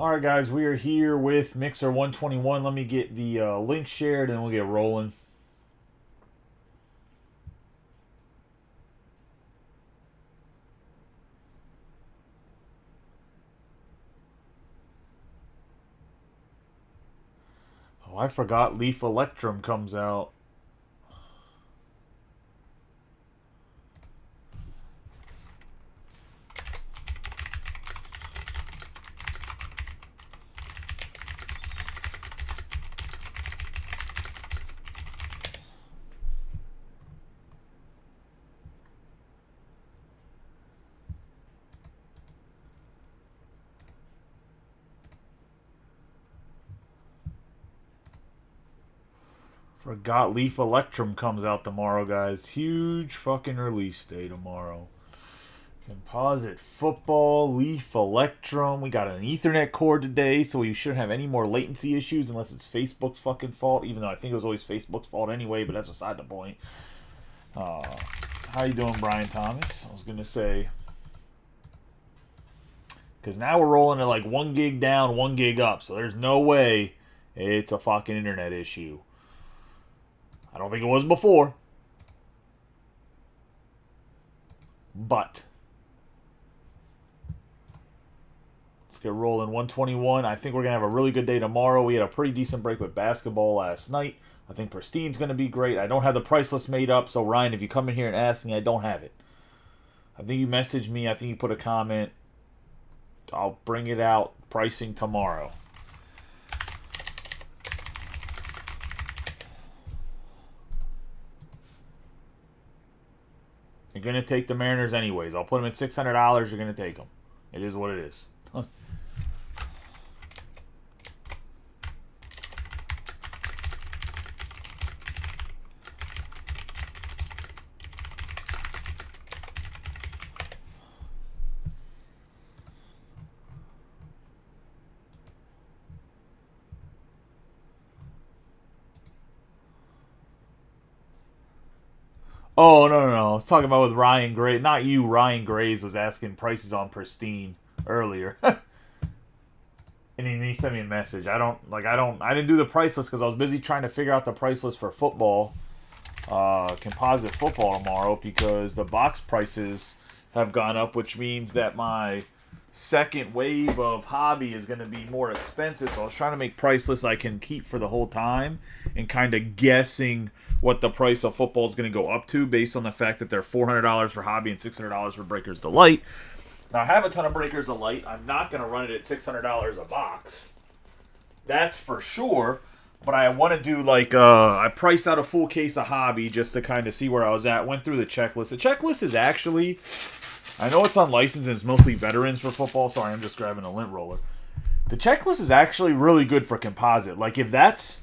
Alright guys, we are here with Mixer 121. Let me get the link shared and we'll get rolling. Oh, I forgot Leaf Electrum comes out. Forgot Leaf Electrum comes out tomorrow, guys. Huge fucking release day tomorrow. Composite football, Leaf Electrum. We got an Ethernet cord today, so we shouldn't have any more latency issues unless it's Facebook's fucking fault, even though I think it was always Facebook's fault anyway, but that's beside the point. How you doing, Brian Thomas? I was going to say, because now we're rolling at like 1 gig down, 1 gig up, so there's no way it's a fucking internet issue. I don't think it was before. But let's get rolling. 121. I think we're going to have a really good day tomorrow. We had a pretty decent break with basketball last night. I think Pristine's going to be great. I don't have the price list made up, so Ryan, if you come in here and ask me, I don't have it. I think you messaged me. I think you put a comment. I'll bring it out. Pricing tomorrow. You're going to take the Mariners anyways. I'll put them at $600. You're going to take them. It is what it is. Oh, no. I was talking about with Ryan Gray. Not you, Ryan Graves was asking prices on Pristine earlier. And he sent me a message. I didn't do the price list because I was busy trying to figure out the price list for football, composite football tomorrow, because the box prices have gone up, which means that my second wave of hobby is going to be more expensive. So I was trying to make price lists I can keep for the whole time and kind of guessing what the price of football is going to go up to based on the fact that they're $400 for hobby and $600 for Breakers Delight. Now, I have a ton of Breakers Delight. I'm not going to run it at $600 a box. That's for sure. But I want to do like, I priced out a full case of hobby just to kind of see where I was at. Went through the checklist. The checklist is actually, I know it's unlicensed and it's mostly veterans for football. Sorry, I'm just grabbing a lint roller. The checklist is actually really good for composite. Like if that's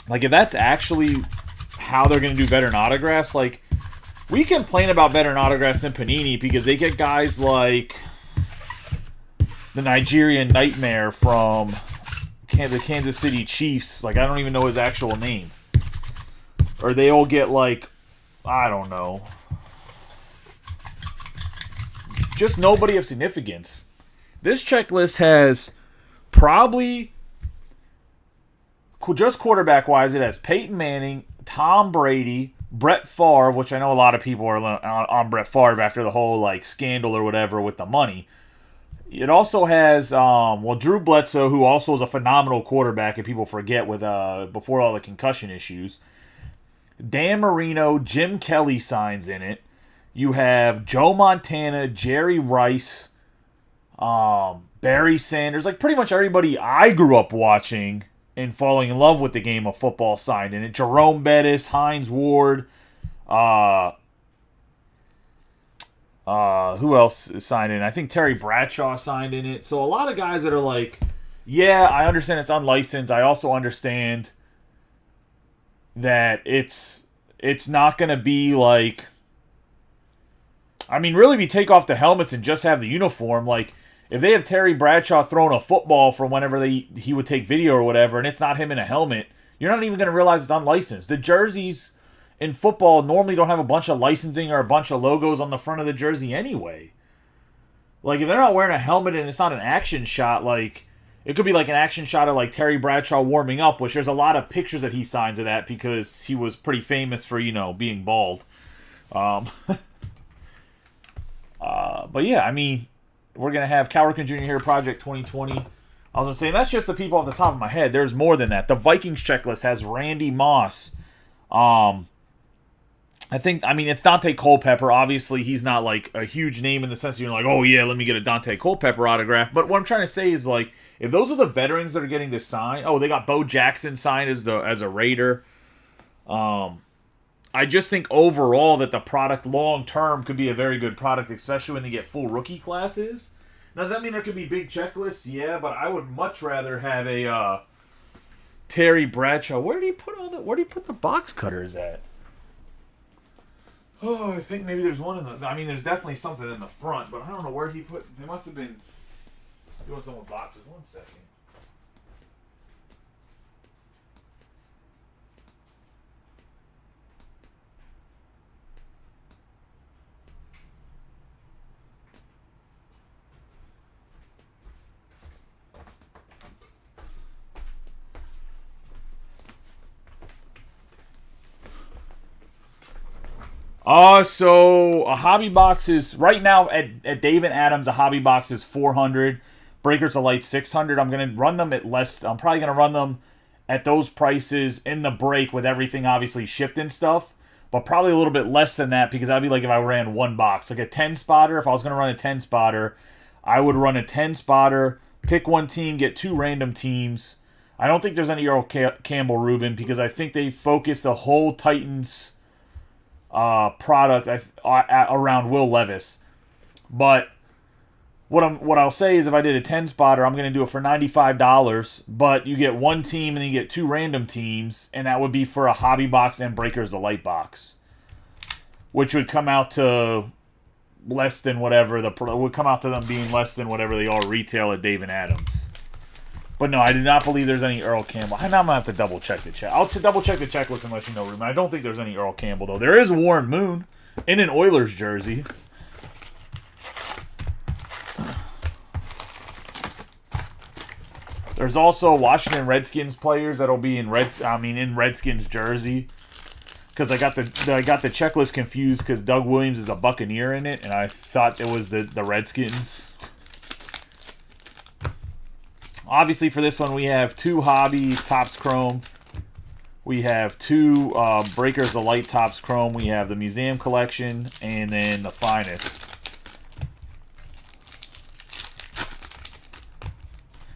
actually how they're going to do veteran autographs, like we complain about veteran autographs in Panini because they get guys like the Nigerian Nightmare from the Kansas City Chiefs. Like I don't even know his actual name. Or they all get like, I don't know, just nobody of significance. This checklist has probably, just quarterback-wise, it has Peyton Manning, Tom Brady, Brett Favre, which I know a lot of people are on Brett Favre after the whole like scandal or whatever with the money. It also has, Drew Bledsoe, who also is a phenomenal quarterback, and people forget with before all the concussion issues. Dan Marino, Jim Kelly signs in it. You have Joe Montana, Jerry Rice, Barry Sanders, like pretty much everybody I grew up watching and falling in love with the game of football signed in it. Jerome Bettis, Hines Ward, who else is signed in? I think Terry Bradshaw signed in it. So a lot of guys that are like, yeah, I understand it's unlicensed. I also understand that it's not going to be like, I mean, really, if you take off the helmets and just have the uniform, like, if they have Terry Bradshaw throwing a football from whenever he would take video or whatever, and it's not him in a helmet, you're not even going to realize it's unlicensed. The jerseys in football normally don't have a bunch of licensing or a bunch of logos on the front of the jersey anyway. Like, if they're not wearing a helmet and it's not an action shot, like, it could be like an action shot of like Terry Bradshaw warming up, which there's a lot of pictures that he signs of that because he was pretty famous for, you know, being bald. But yeah, I mean, we're going to have Cal Ripken Jr. here, Project 2020. I was going to say, that's just the people off the top of my head. There's more than that. The Vikings checklist has Randy Moss. I mean, it's Dante Culpepper. Obviously, he's not like a huge name in the sense that you're like, oh yeah, let me get a Dante Culpepper autograph. But what I'm trying to say is, like, if those are the veterans that are getting this signed, oh, they got Bo Jackson signed as a Raider. I just think overall that the product long term could be a very good product, especially when they get full rookie classes. Now, does that mean there could be big checklists? Yeah, but I would much rather have a Terry Bradshaw. Where did he put the box cutters at? Oh, I think maybe there's one in the... I mean, there's definitely something in the front, but I don't know where he put... They must have been doing some with boxes. 1 second. So a hobby box is right now at David Adams. A hobby box is $400. Breakers of Light $600. I'm gonna run them at less. I'm probably gonna run them at those prices in the break with everything obviously shipped and stuff. But probably a little bit less than that because that'd be like if I ran one box, like a 10 spotter. If I was gonna run a 10 spotter, I would run a 10 spotter. Pick one team, get 2 random teams. I don't think there's any Earl Campbell Rubin because I think they focus the whole Titans product around Will Levis. But what I'll say is if I did a 10 spotter, I'm going to do it for $95, but you get one team and then you get 2 random teams, and that would be for a hobby box and Breakers the Light box, which would come out to less than whatever would come out to them being less than whatever they all retail at Dave and Adams. But no, I do not believe there's any Earl Campbell. Now I'm going to have to double check the check. I'll double check the checklist and let you know, Ruben. I don't think there's any Earl Campbell, though. There is Warren Moon in an Oilers jersey. There's also Washington Redskins players that'll be in Redskins jersey. Because I got the checklist confused because Doug Williams is a Buccaneer in it, and I thought it was the Redskins. Obviously, for this one, we have 2 hobby Topps Chrome. We have 2 Breakers of Light Topps Chrome. We have the Museum Collection, and then the Finest.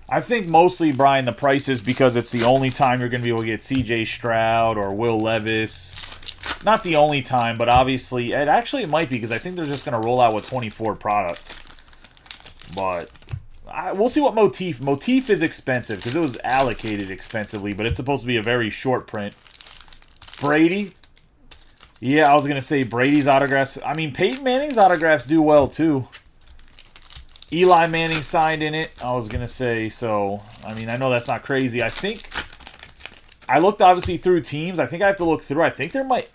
I think mostly, Brian, the price is because it's the only time you're going to be able to get C.J. Stroud or Will Levis. Not the only time, but obviously, it might be because I think they're just going to roll out with 24 product. But we'll see what Motif. Motif is expensive because it was allocated expensively, but it's supposed to be a very short print. Brady. Yeah, I was going to say Brady's autographs. I mean, Peyton Manning's autographs do well, too. Eli Manning signed in it, I was going to say. So, I mean, I know that's not crazy. I think I looked, obviously, through teams. I think I have to look through. I think there might,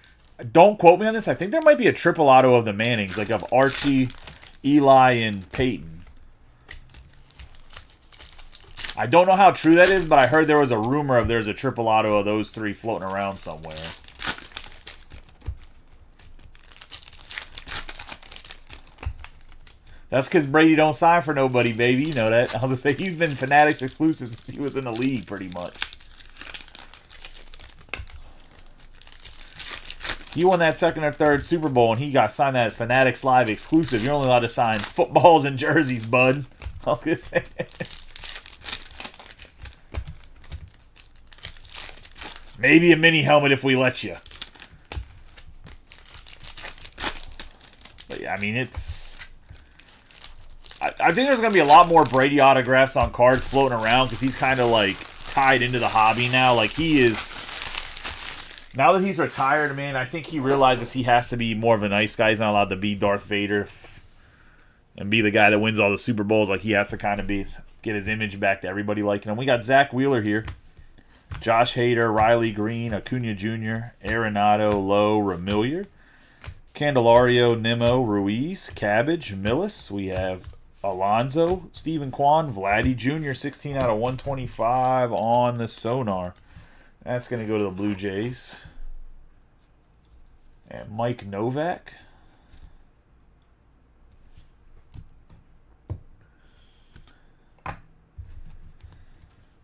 don't quote me on this, I think there might be a triple auto of the Mannings, like of Archie, Eli, and Peyton. I don't know how true that is, but I heard there was a rumor of there's a triple auto of those 3 floating around somewhere. That's because Brady don't sign for nobody, baby. You know that. I was going to say, he's been Fanatics exclusive since he was in the league, pretty much. He won that 2nd or 3rd Super Bowl, and he got signed that Fanatics Live exclusive. You're only allowed to sign footballs and jerseys, bud. I was going to say. Maybe a mini helmet if we let you. But yeah, I mean, it's... I think there's going to be a lot more Brady autographs on cards floating around because he's kind of, like, tied into the hobby now. Like, he is... Now that he's retired, man, I think he realizes he has to be more of a nice guy. He's not allowed to be Darth Vader and be the guy that wins all the Super Bowls. Like, he has to kind of get his image back to everybody liking him. We got Zach Wheeler here. Josh Hader, Riley Green, Acuna Jr., Arenado, Lowe, Ramillier, Candelario, Nimmo, Ruiz, Cabbage, Millis. We have Alonzo, Stephen Kwan, Vladdy Jr., 16 out of 125 on the Sonar. That's going to go to the Blue Jays. And Mike Novak.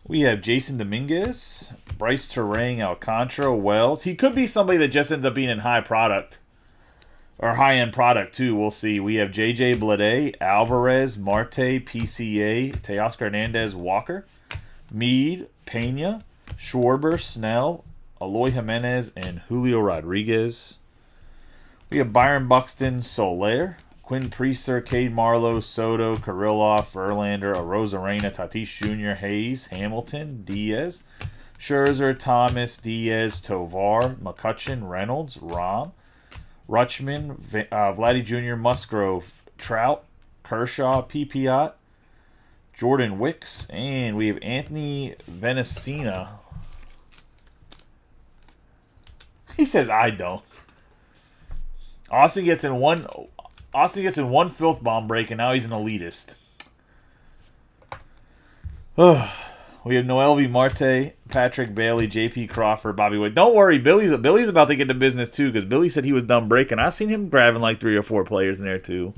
We have Jason Dominguez, Bryce Terang, Alcantara, Wells. He could be somebody that just ends up being in high product. Or high-end product, too. We'll see. We have J.J. Bleday, Alvarez, Marte, PCA, Teoscar Hernandez, Walker, Meade, Pena, Schwarber, Snell, Eloy Jimenez, and Julio Rodriguez. We have Byron Buxton, Soler, Quinn Priester, Cade Marlowe, Soto, Kirilloff, Verlander, Arozarena, Tatis Jr., Hayes, Hamilton, Diaz, Scherzer, Thomas, Diaz, Tovar, McCutchen, Reynolds, Rom, Rutschman, Vladdy Jr., Musgrove, Trout, Kershaw, Pipiot, Jordan Wicks, and we have Anthony Venecina. He says, I don't. Austin gets in one filth bomb break, and now he's an elitist. We have Noelvi Marte, Patrick Bailey, J.P. Crawford, Bobby Witt. Don't worry, Billy's about to get to business too, because Billy said he was done breaking. I seen him grabbing like 3 or 4 players in there too.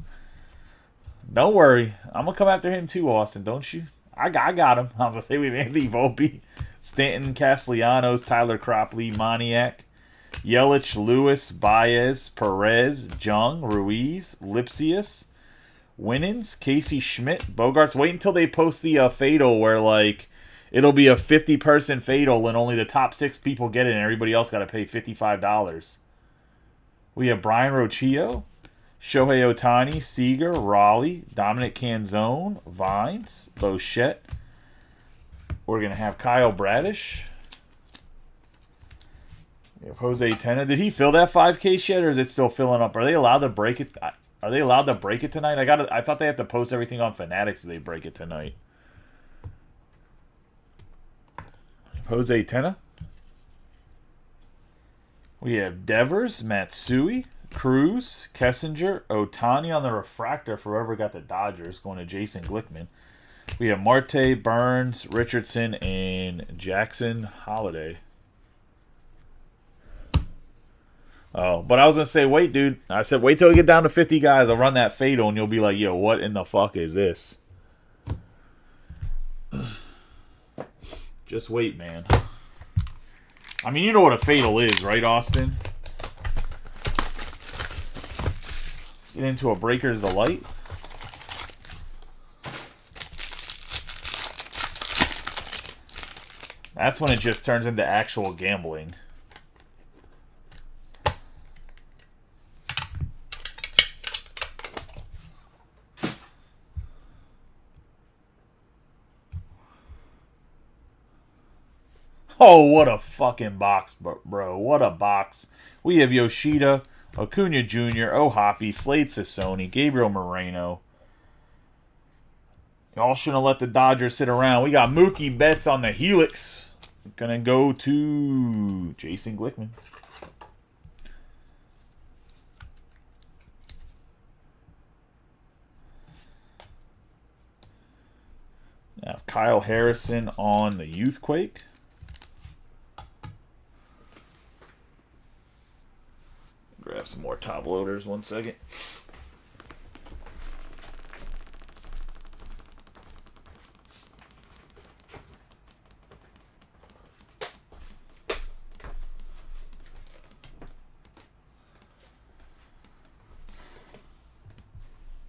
Don't worry, I'm gonna come after him too, Austin. Don't you? I got him. I was gonna say we have Anthony Volpe, Stanton, Castellanos, Tyler Cropley, Moniak, Yelich, Lewis, Baez, Perez, Jung, Ruiz, Lipsius, Winans, Casey Schmidt, Bogarts. Wait until they post the fatal where like it'll be a 50-person fatal and only the top 6 people get it and everybody else got to pay $55. We have Brian Rocchio, Shohei Ohtani, Seager, Raleigh, Dominic Canzone, Vines, Bochette. We're going to have Kyle Bradish. We have Jose Tena. Did he fill that 5K yet, or is it still filling up? Are they allowed to break it? Are they allowed to break it tonight? I thought they have to post everything on Fanatics so they break it tonight. Jose Tena. We have Devers, Matsui, Cruz, Kessinger, Ohtani on the refractor for whoever got the Dodgers, going to Jason Glickman. We have Marte, Burns, Richardson, and Jackson Holiday. Oh, but I was going to say, wait, dude. I said, wait till we get down to 50 guys. I'll run that fatal, and you'll be like, yo, what in the fuck is this? Just wait, man. I mean, you know what a fatal is, right, Austin? Get into a Breakers Delight. That's when it just turns into actual gambling. Oh, what a fucking box, bro. What a box. We have Yoshida, Acuna Jr., O'Hoppe, Slade Sassoni, Gabriel Moreno. Y'all shouldn't let the Dodgers sit around. We got Mookie Betts on the Helix. Gonna go to Jason Glickman. Now Kyle Harrison on the Youthquake. Grab some more top loaders, 1 second.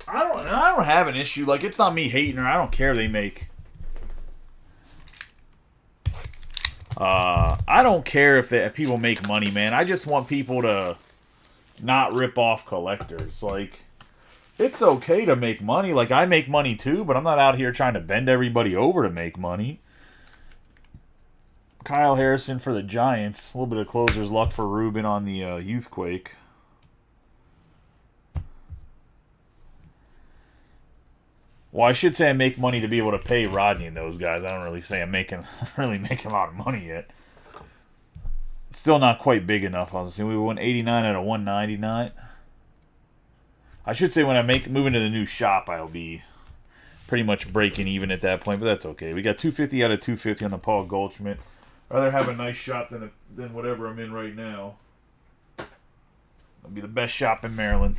I don't have an issue. Like, it's not me hating her. I don't care if they make. I don't care if people make money, man. I just want people to not rip off collectors. Like, it's okay to make money. Like, I make money too, but I'm not out here trying to bend everybody over to make money. Kyle Harrison for the Giants. A little bit of closer's luck for Ruben on the Youthquake. Well, I should say I make money to be able to pay Rodney and those guys. I don't really say I'm really making a lot of money yet. It's still not quite big enough. I was saying we won 89 out of 199. I should say when I move into the new shop, I'll be pretty much breaking even at that point, but that's okay. We got 250 out of 250 on the Paul Goldschmidt. I'd rather have a nice shop than whatever I'm in right now. It'll be the best shop in Maryland.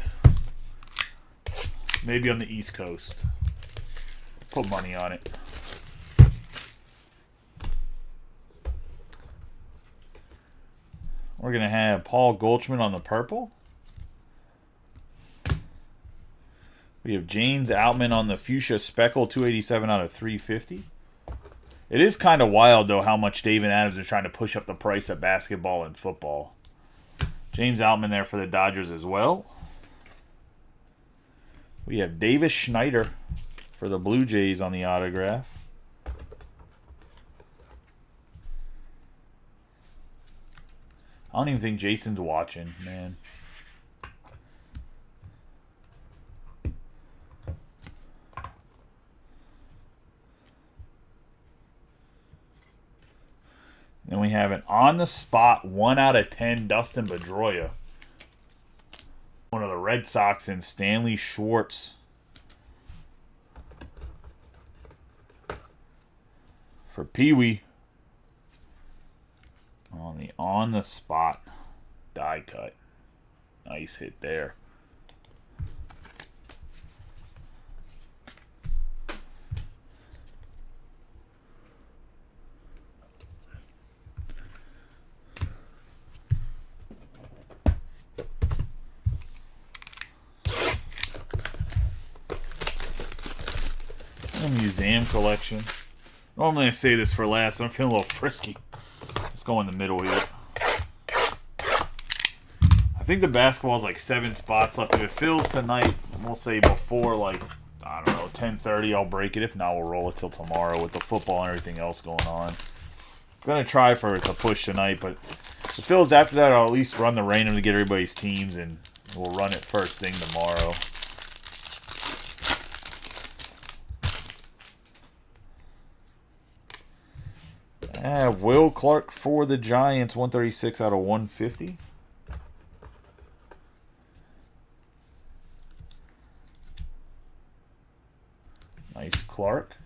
Maybe on the East Coast. Put money on it. We're going to have Paul Goldschmidt on the purple. We have James Outman on the fuchsia speckle, 287 out of 350. It is kind of wild, though, how much David Adams is trying to push up the price of basketball and football. James Outman there for the Dodgers as well. We have Davis Schneider for the Blue Jays on the autograph. I don't even think Jason's watching, man. Then we have an on-the-spot 1 out of 10 Dustin Pedroia. One of the Red Sox and Stanley Schwartz. For Pee-wee. On the spot die cut. Nice hit there. Museum collection. Normally I say this for last, but I'm feeling a little frisky. Let's go in the middle here. I think the basketball is like 7 spots left. If it fills tonight, we'll say before like, I don't know, 10:30, I'll break it. If not, we'll roll it till tomorrow with the football and everything else going on. I'm going to try for it to push tonight, but if it fills after that, I'll at least run the random to get everybody's teams, and we'll run it first thing tomorrow. I have Will Clark for the Giants, 136 out of 150. Nice Clark.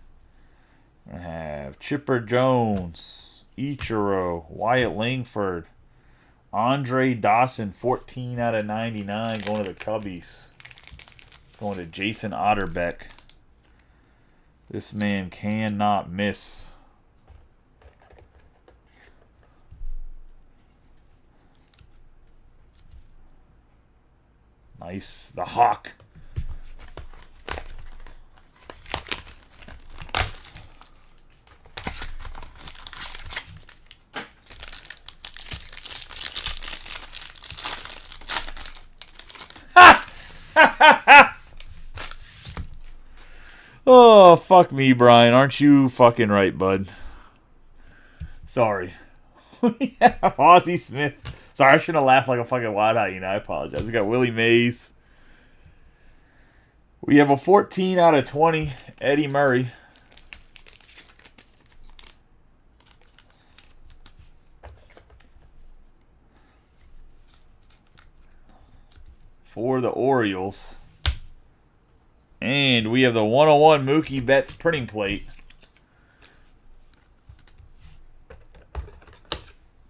I have Chipper Jones, Ichiro, Wyatt Langford, Andre Dawson, 14 out of 99, going to the Cubbies. Going to Jason Otterbeck. This man cannot miss. Nice. The Hawk. Oh, fuck me, Brian. Aren't you fucking right, bud? Sorry. We have Ozzie Smith. Sorry, I shouldn't have laughed like a fucking wild hyena. I apologize. We got Willie Mays. We have a 14 out of 20, Eddie Murray. For the Orioles. And we have the 101 Mookie Betts printing plate.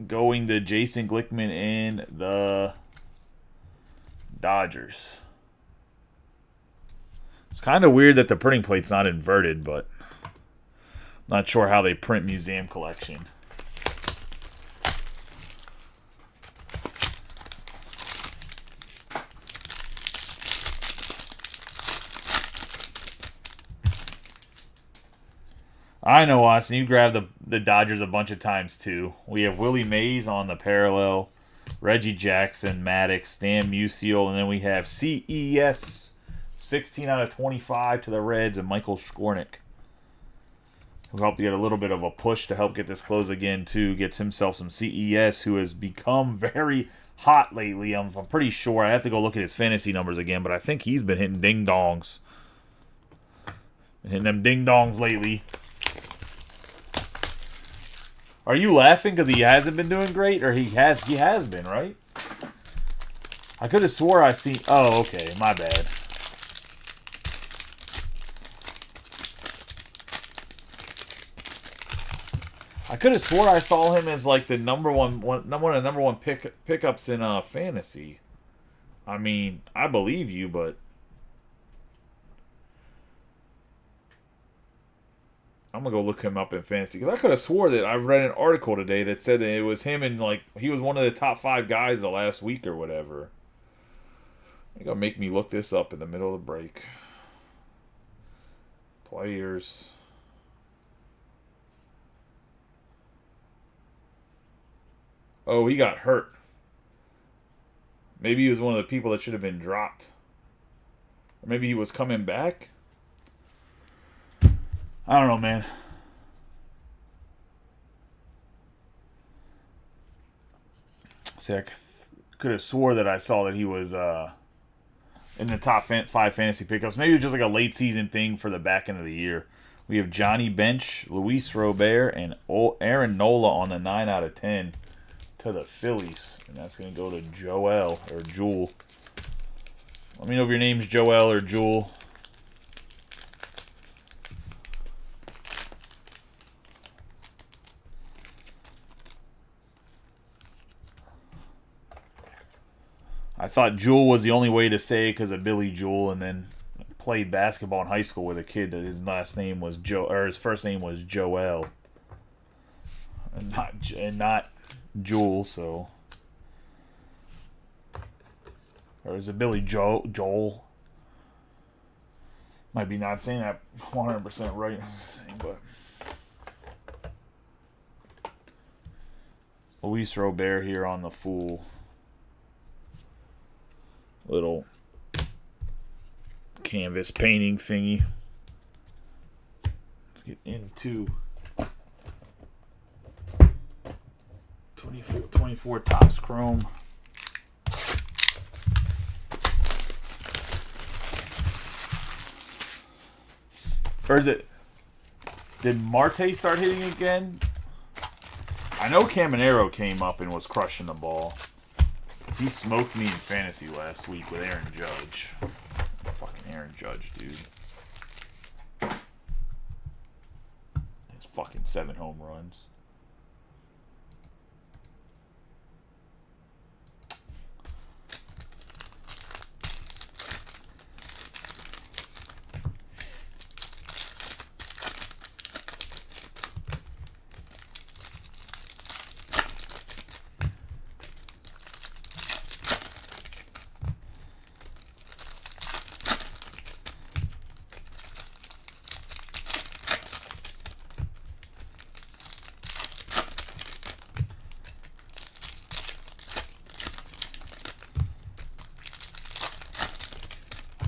Going to Jason Glickman and the Dodgers. It's kind of weird that the printing plate's not inverted, but not sure how they print museum collection. I know, Austin. You grabbed the Dodgers a bunch of times, too. We have Willie Mays on the parallel, Reggie Jackson, Maddox, Stan Musial, and then we have CES, 16 out of 25 to the Reds, and Michael Skornick, who helped get a little bit of a push to help get this close again, too. Gets himself some CES, who has become very hot lately. I'm pretty sure. I have to go look at his fantasy numbers again, but I think he's been hitting ding-dongs. Been hitting them ding-dongs lately. Are you laughing because he hasn't been doing great, or he has been, right? I could have swore I seen. Oh, okay, my bad. I could have swore I saw him as like the number one pickups in fantasy. I mean, I believe you, but I'm gonna go look him up in fantasy because I could have swore that I read an article today that said that it was him and like he was one of the top 5 guys the last week or whatever. You're gonna make me look this up in the middle of the break. Players. Oh, he got hurt. Maybe he was one of the people that should have been dropped. Or maybe he was coming back. I don't know, man. See, I could have swore that I saw that he was in the top 5 fantasy pickups. Maybe it was just like a late season thing for the back end of the year. We have Johnny Bench, Luis Robert, and Aaron Nola on the 9 out of 10 to the Phillies. And that's going to go to Joel or Jewel. Let me know if your name's Joel or Jewel. I thought Jewel was the only way to say it because of Billy Joel, and then played basketball in high school with a kid that his last name was his first name was Joel, and not Jewel. So, or is it Billy Joel? Might be not saying that 100% right, but Luis Robert here on the full. Little canvas painting thingy. Let's get into 24 Topps Chrome. Or is it? Did Marte start hitting again? I know Caminero came up and was crushing the ball. He smoked me in fantasy last week with Aaron Judge. Fucking Aaron Judge, dude. It's fucking 7 home runs.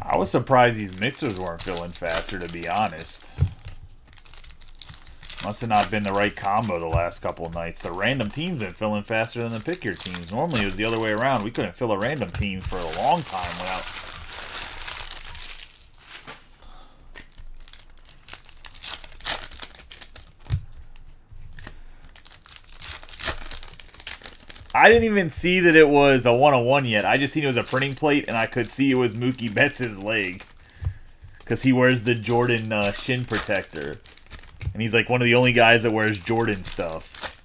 I was surprised these mixers weren't filling faster, to be honest. Must have not been the right combo the last couple of nights. The random teams been filling faster than the pick your teams. Normally it was the other way around. We couldn't fill a random team for a long time without... I didn't even see that it was a 101 yet. I just seen it was a printing plate, and I could see it was Mookie Betts' leg. Because he wears the Jordan shin protector. And he's like one of the only guys that wears Jordan stuff.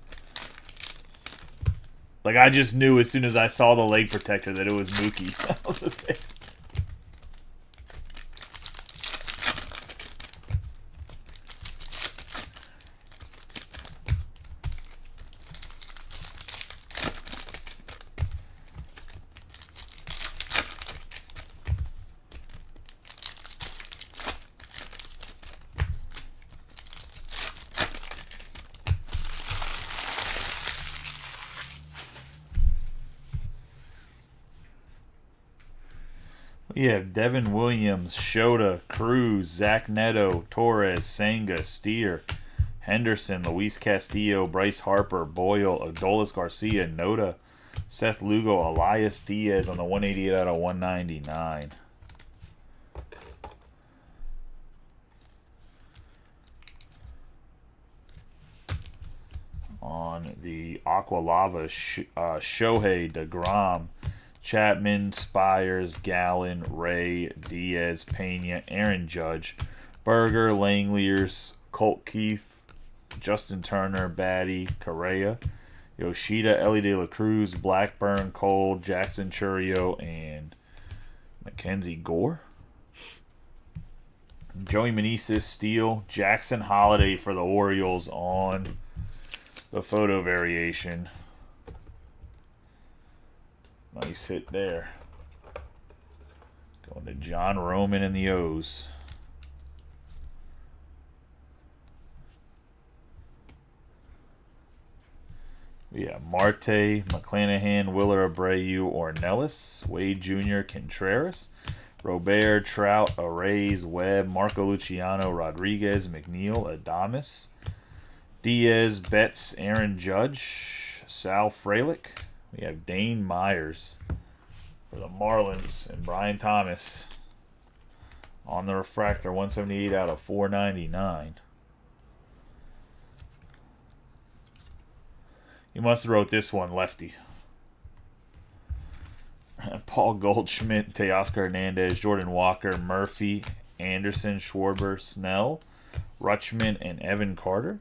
Like, I just knew as soon as I saw the leg protector that it was Mookie. We have Devin Williams, Shota, Cruz, Zach Neto, Torres, Senga, Steer, Henderson, Luis Castillo, Bryce Harper, Boyle, Adolis Garcia, Noda, Seth Lugo, Elias Diaz on the 188 out of 199. On the Aqua Lava, Shohei, DeGrom, Chapman, Spires, Gallen, Ray, Diaz, Pena, Aaron Judge, Berger, Langeliers, Colt Keith, Justin Turner, Batty, Correa, Yoshida, Ellie De La Cruz, Blackburn, Cole, Jackson Churio, and Mackenzie Gore. Joey Meneses, Steele, Jackson Holiday for the Orioles on the photo variation. Nice hit there. Going to John Roman and the O's. We have Marte, McClanahan, Willer Abreu, Ornelas, Wade Jr., Contreras, Robert, Trout, Arrays, Webb, Marco Luciano, Rodriguez, McNeil, Adames, Diaz, Betts, Aaron Judge, Sal Frelick. We have Dane Myers for the Marlins and Brian Thomas on the refractor, 178 out of 499. You must have wrote this one, lefty. Paul Goldschmidt, Teoscar Hernandez, Jordan Walker, Murphy, Anderson, Schwarber, Snell, Rutschman, and Evan Carter.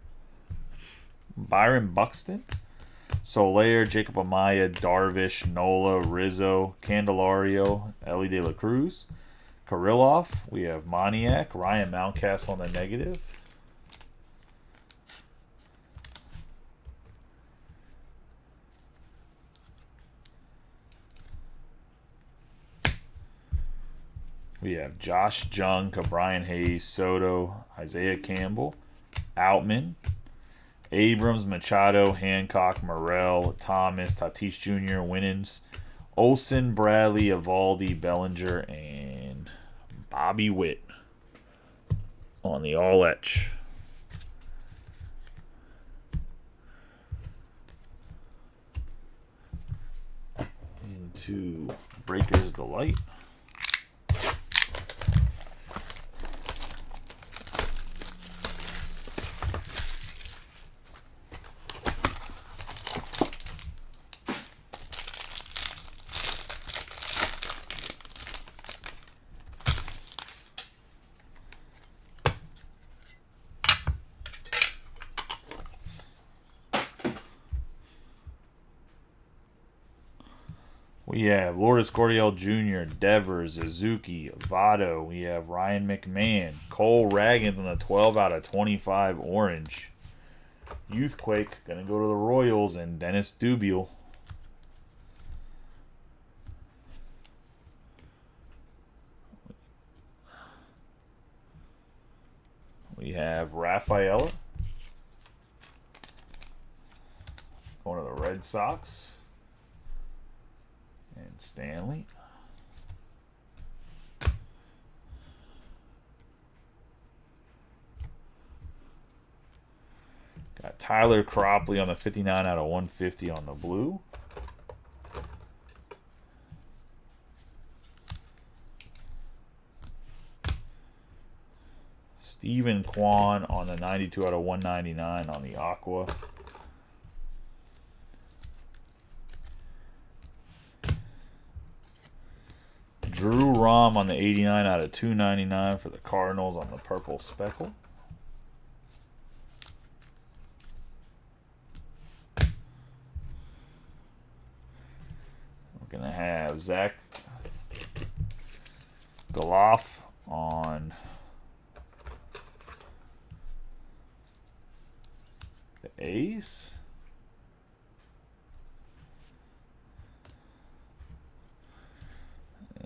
Byron Buxton, Soler, Jacob Amaya, Darvish, Nola, Rizzo, Candelario, Ellie De La Cruz, Kirilloff. We have Moniak, Ryan Mountcastle on the negative. We have Josh Jung, Brian Hayes, Soto, Isaiah Campbell, Outman, Abrams, Machado, Hancock, Morrell, Thomas, Tatis Jr., Winans, Olsen, Bradley, Evaldi, Bellinger, and Bobby Witt on the all-etch. Into Breaker's Delight. We have Lourdes Gurriel Jr., Devers, Suzuki, Votto. We have Ryan McMahon, Cole Raggins on a 12 out of 25 orange. Youthquake going to go to the Royals, and Dennis Dubiel. We have Rafaela going to the Red Sox. And Stanley. Got Tyler Cropley on the 59 out of 150 on the blue. Stephen Kwan on the 92 out of 199 on the aqua. Drew Rom on the 89 out of 299 for the Cardinals on the purple speckle. We're going to have Zach Goloff on the A's.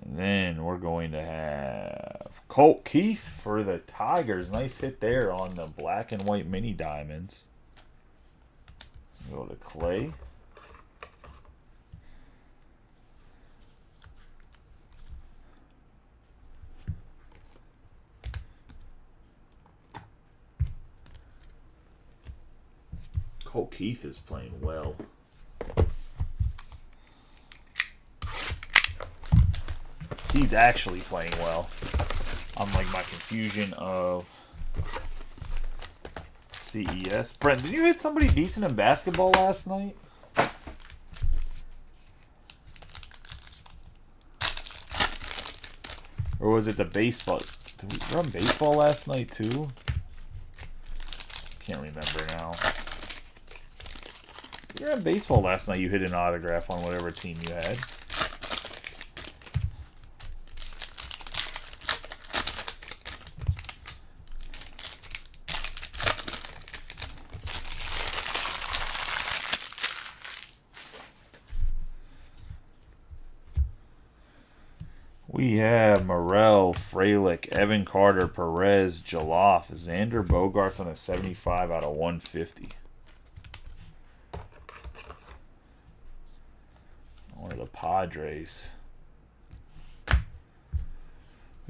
And then we're going to have Colt Keith for the Tigers. Nice hit there on the black and white mini diamonds. Go to Clay. Colt Keith is playing well. He's actually playing well. Unlike my confusion of CES. Brent, did you hit somebody decent in basketball last night? Or was it the baseball? Did we run baseball last night too? can't remember now. You were at baseball last night. You hit an autograph on whatever team you had. We have Morel, Frelick, Evan Carter, Perez, Jaloff, Xander Bogaerts on a 75 out of 150. One of the Padres.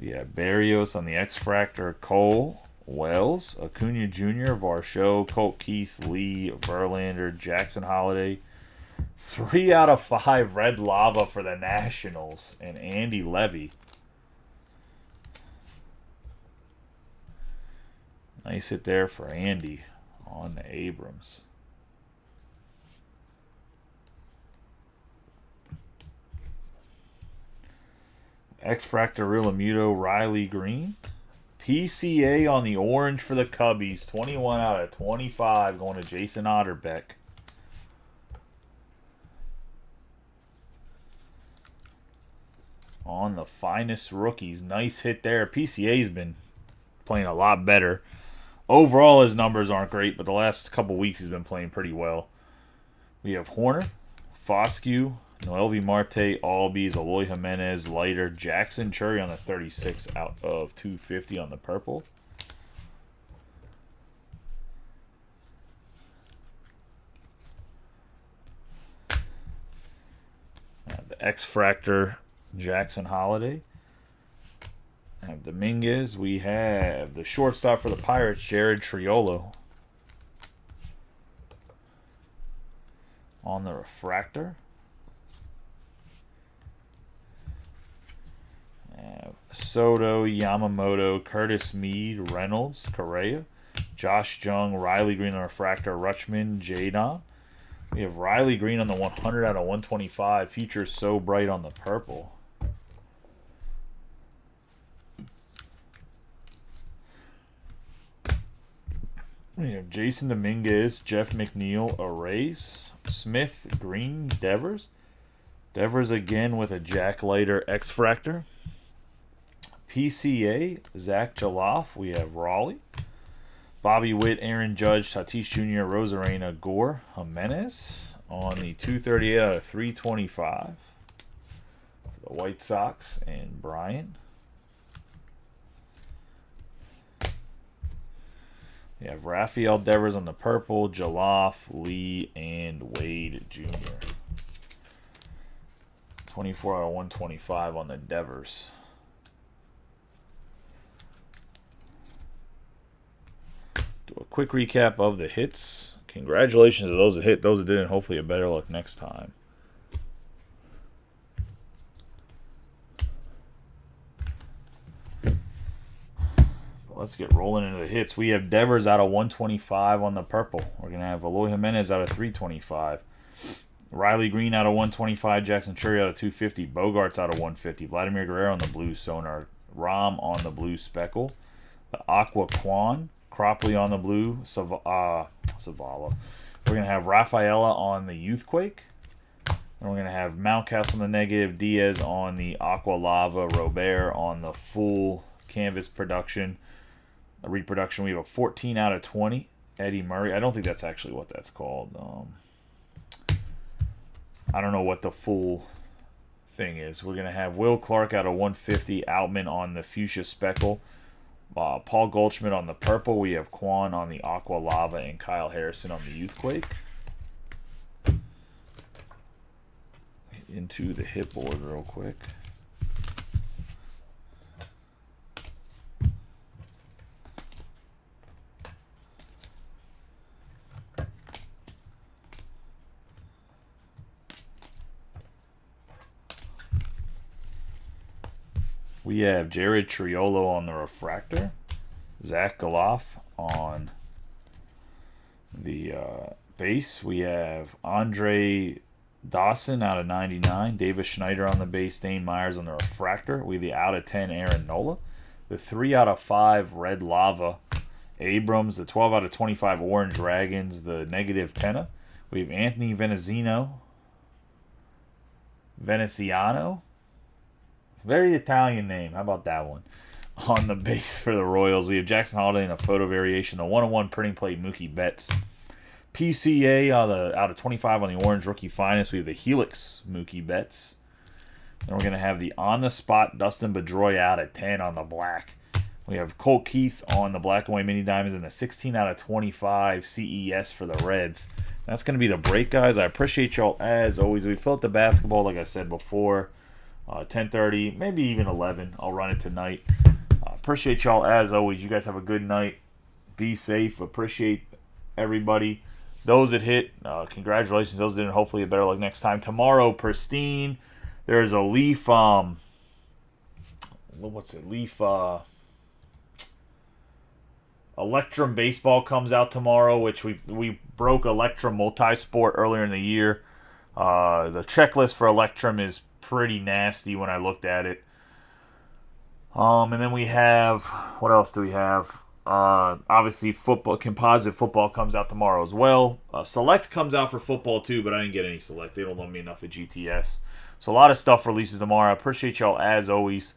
We have Barrios on the X-Fractor, Cole, Wells, Acuna Jr., Varsho, Colt Keith, Lee, Verlander, Jackson Holiday. 3 out of 5 red lava for the Nationals and Andy Levy. Nice hit there for Andy on the Abrams. X-Fractor Realmuto, Riley Green. PCA on the orange for the Cubbies. 21 out of 25 going to Jason Otterbeck. On the finest rookies. Nice hit there. PCA's been playing a lot better. Overall, his numbers aren't great, but the last couple weeks he's been playing pretty well. We have Horner, Foscue, Noelvi Marte, Albies, Eloy Jimenez, Leiter, Jackson Cherry on the 36 out of 250 on the purple. The X-Fractor Jackson Holiday. I have Dominguez. We have the shortstop for the Pirates, Jared Triolo. On the refractor. Soto, Yamamoto, Curtis Mead, Reynolds, Correa, Josh Jung, Riley Green on refractor, Rutschman, Jadon. We have Riley Green on the 100 out of 125. Features so bright on the purple. We have Jason Dominguez, Jeff McNeil, Arrays, Smith, Green, Devers. Devers again with a Jack Leiter X-Fractor. PCA, Zach Jaloff. We have Raleigh. Bobby Witt, Aaron Judge, Tatis Jr., Rosarena, Gore, Jimenez. On the 238 out of 325. For the White Sox and Bryant. We have Rafael Devers on the purple, Jaloff, Lee, and Wade Jr. 24 out of 125 on the Devers. Do a quick recap of the hits. Congratulations to those that hit, those that didn't. Hopefully a better luck next time. Let's get rolling into the hits. We have Devers out of 125 on the purple. We're going to have Eloy Jimenez out of 325. Riley Green out of 125. Jackson Cherry out of 250. Bogaerts out of 150. Vladimir Guerrero on the blue Sonar. Rom on the blue Speckle. The Aqua Quan. Cropley on the blue Savala. We're going to have Rafaela on the Youthquake. And we're going to have Mountcastle on the negative. Diaz on the Aqua Lava. Robert on the full canvas production. A reproduction. We have a 14 out of 20. Eddie Murray. I don't think that's actually what that's called. I don't know what the full thing is. We're going to have Will Clark out of 150. Outman on the Fuchsia Speckle. Paul Goldschmidt on the purple. We have Quan on the Aqua Lava and Kyle Harrison on the Youthquake. Into the hit board real quick. We have Jared Triolo on the refractor. Zach Galoff on the base. We have Andre Dawson out of 99. Davis Schneider on the base. Dane Myers on the refractor. We have the out of 10 Aaron Nola. The 3 out of 5 Red Lava Abrams, the 12 out of 25 Orange Dragons, the negative 10. We have Anthony Veneziano. Very Italian name. How about that one? On the base for the Royals, we have Jackson Holiday in a photo variation. The 101 printing plate Mookie Betts. PCA out of 25 on the Orange Rookie Finest. We have the Helix Mookie Betts. Then we're going to have the on-the-spot Dustin Pedroia out of 10 on the black. We have Colt Keith on the black and white mini diamonds and the 16 out of 25 CES for the Reds. That's going to be the break, guys. I appreciate y'all as always. We fill up the basketball, like I said before, 10:30, maybe even 11. I'll run it tonight. Appreciate y'all as always. You guys have a good night. Be safe. Appreciate everybody. Those that hit, congratulations. Those that didn't, hopefully a better luck next time. Tomorrow, Pristine. There's a Leaf, Leaf, Electrum Baseball comes out tomorrow, which we broke Electrum Multisport earlier in the year. The checklist for Electrum is pretty nasty when I looked at it. And then we have, what else do we have? Obviously, football, composite football comes out tomorrow as well. Select comes out for football too, but I didn't get any Select. They don't love me enough at GTS. So a lot of stuff releases tomorrow. I appreciate y'all as always.